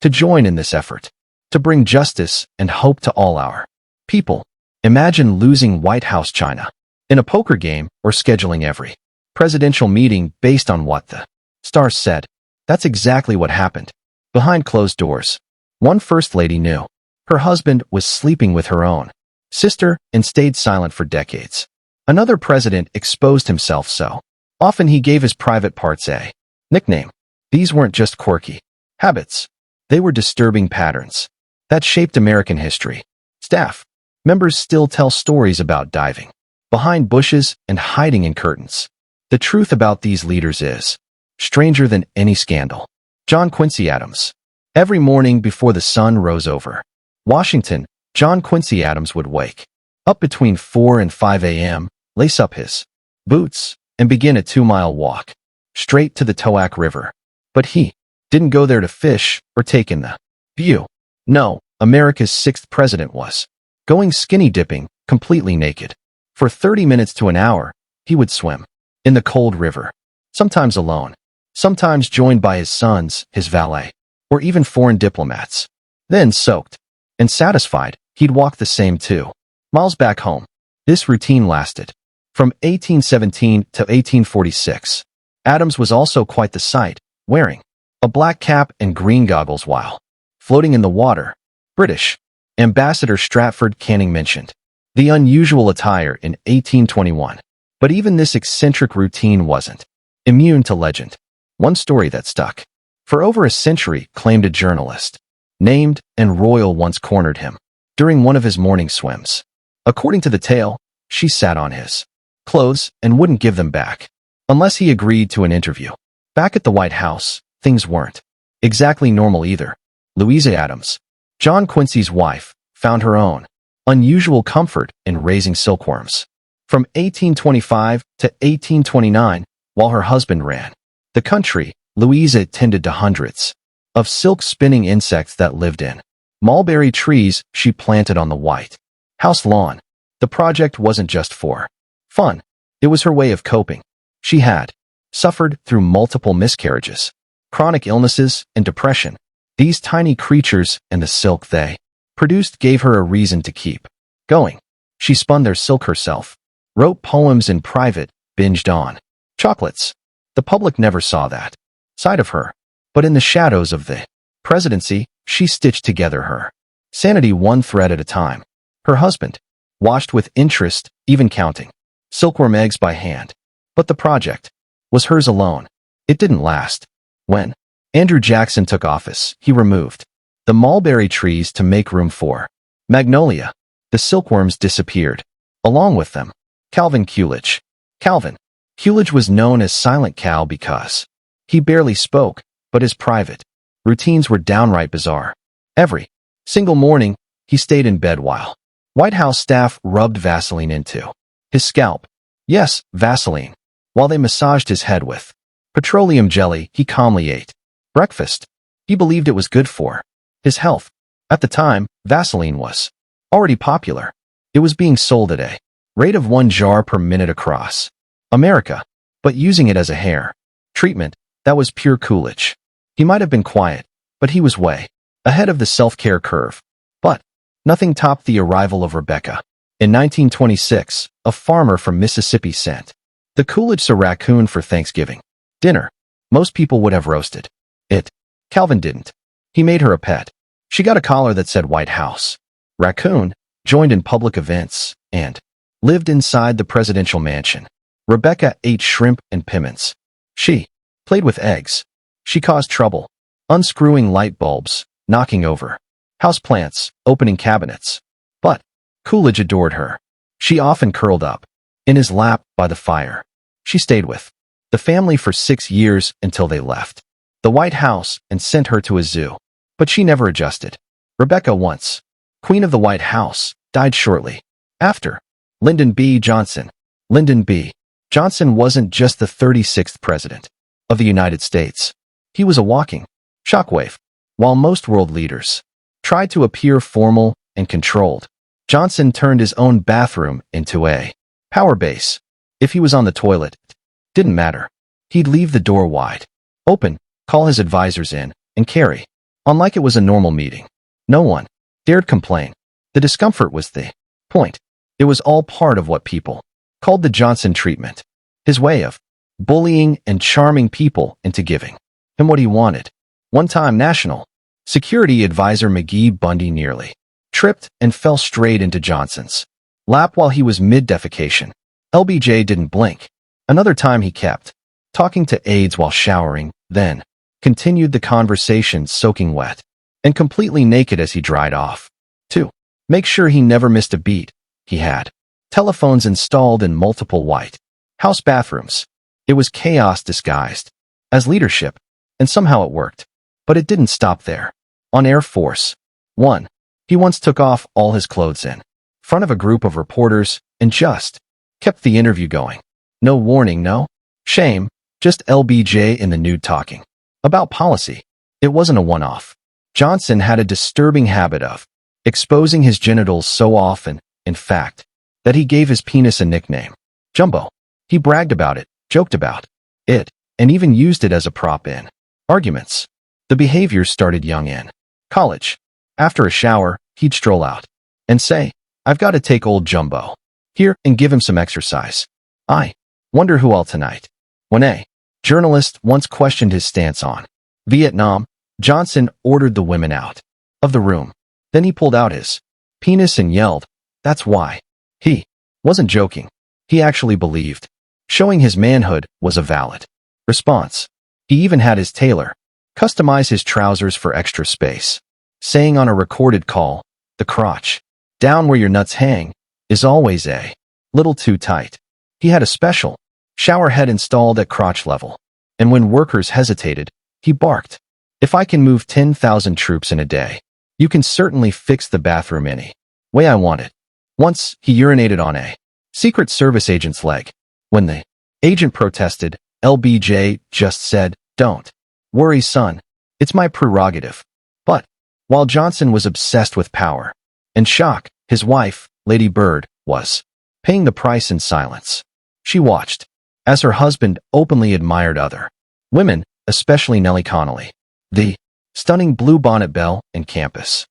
to join in this effort, to bring justice and hope to all our people. Imagine losing White House China in a poker game or scheduling every presidential meeting based on what the stars said. That's exactly what happened. Behind closed doors, one first lady knew her husband was sleeping with her own sister and stayed silent for decades. Another president exposed himself so often he gave his private parts a nickname. These weren't just quirky habits. They were disturbing patterns that shaped American history. Staff members still tell stories about diving behind bushes and hiding in curtains. The truth about these leaders is stranger than any scandal. John Quincy Adams. Every morning before the sun rose over Washington, John Quincy Adams would wake up between 4 and 5 a.m., lace up his boots, and begin a 2-mile walk straight to the Toac River. But he didn't go there to fish or take in the view. No, America's 6th president was going skinny dipping, completely naked. For 30 minutes to an hour, he would swim in the cold river, sometimes alone, sometimes joined by his sons, his valet, or even foreign diplomats. Then, soaked and satisfied, he'd walk the same 2 miles back home. This routine lasted from 1817 to 1846. Adams was also quite the sight, wearing a black cap and green goggles while floating in the water. British Ambassador Stratford Canning mentioned the unusual attire in 1821. But even this eccentric routine wasn't immune to legend. One story that stuck for over a century claimed a journalist named and Royal once cornered him during one of his morning swims. According to the tale, she sat on his clothes and wouldn't give them back unless he agreed to an interview. Back at the White House, things weren't exactly normal either. Louisa Adams, John Quincy's wife, found her own unusual comfort in raising silkworms. From 1825 to 1829, while her husband ran the country, Louisa tended to hundreds of silk-spinning insects that lived in mulberry trees she planted on the White House lawn. The project wasn't just for fun. It was her way of coping. She had suffered through multiple miscarriages, chronic illnesses, and depression. These tiny creatures and the silk they produced gave her a reason to keep going. She spun their silk herself, wrote poems in private, binged on chocolates. The public never saw that side of her. But in the shadows of the presidency, she stitched together her sanity one thread at a time. Her husband watched with interest, even counting silkworm eggs by hand. But the project was hers alone. It didn't last. When Andrew Jackson took office, he removed the mulberry trees to make room for magnolia. The silkworms disappeared. Along with them, Calvin Coolidge. Calvin Coolidge was known as Silent Cal because he barely spoke, but his private routines were downright bizarre. Every single morning, he stayed in bed while White House staff rubbed Vaseline into his scalp. Yes, Vaseline. While they massaged his head with petroleum jelly, he calmly ate breakfast. He believed it was good for his health. At the time, Vaseline was already popular. It was being sold at a rate of 1 jar per minute across America, but using it as a hair treatment, that was pure Coolidge. He might have been quiet, but he was way ahead of the self-care curve. But nothing topped the arrival of Rebecca. In 1926, a farmer from Mississippi sent the Coolidge a raccoon for Thanksgiving dinner. Most people would have roasted it. Calvin didn't. He made her a pet. She got a collar that said White House. Raccoon joined in public events and lived inside the presidential mansion. Rebecca ate shrimp and piments. She played with eggs. She caused trouble, unscrewing light bulbs, knocking over houseplants, opening cabinets. But Coolidge adored her. She often curled up in his lap by the fire. She stayed with the family for 6 years until they left the White House and sent her to a zoo. But she never adjusted. Rebecca, once Queen of the White House, died shortly after. Lyndon B. Johnson. Lyndon B. Johnson wasn't just the 36th president of the United States. He was a walking shockwave. While most world leaders tried to appear formal and controlled, Johnson turned his own bathroom into a power base. If he was on the toilet, it didn't matter. He'd leave the door wide open, call his advisors in, and carry Unlike it was a normal meeting. No one dared complain. The discomfort was the point. It was all part of what people called the Johnson treatment. His way of bullying and charming people into giving him what he wanted. One time, National Security Advisor McGee Bundy nearly tripped and fell straight into Johnson's lap while he was mid-defecation. LBJ didn't blink. Another time he kept talking to aides while showering, then continued the conversation soaking wet and completely naked as he dried off. 2. Make sure he never missed a beat. He had telephones installed in multiple White House bathrooms. It was chaos disguised as leadership, and somehow it worked. But it didn't stop there. On Air Force One, he once took off all his clothes in front of a group of reporters and just kept the interview going. No warning, no shame, just LBJ in the nude talking about policy. It wasn't a one-off. Johnson had a disturbing habit of exposing his genitals so often, in fact, that he gave his penis a nickname, Jumbo. He bragged about it, joked about it, and even used it as a prop in arguments. The behavior started young in college. After a shower, he'd stroll out and say, "I've got to take old Jumbo here," and give him some exercise. I wonder who all tonight. When a journalist once questioned his stance on Vietnam, Johnson ordered the women out of the room. Then he pulled out his penis and yelled, "That's why." He wasn't joking. He actually believed showing his manhood was a valid response. He even had his tailor customize his trousers for extra space, saying on a recorded call, "The crotch down where your nuts hang is always a little too tight." He had a special shower head installed at crotch level, and when workers hesitated, he barked, "If I can move 10,000 troops in a day, you can certainly fix the bathroom any way I want it." Once, he urinated on a Secret Service agent's leg. When the agent protested, LBJ just said, "Don't worry, son. It's my prerogative." But while Johnson was obsessed with power and shock, his wife, Lady Bird, was paying the price in silence. She watched as her husband openly admired other women, especially Nellie Connolly, the stunning blue bonnet belle in campus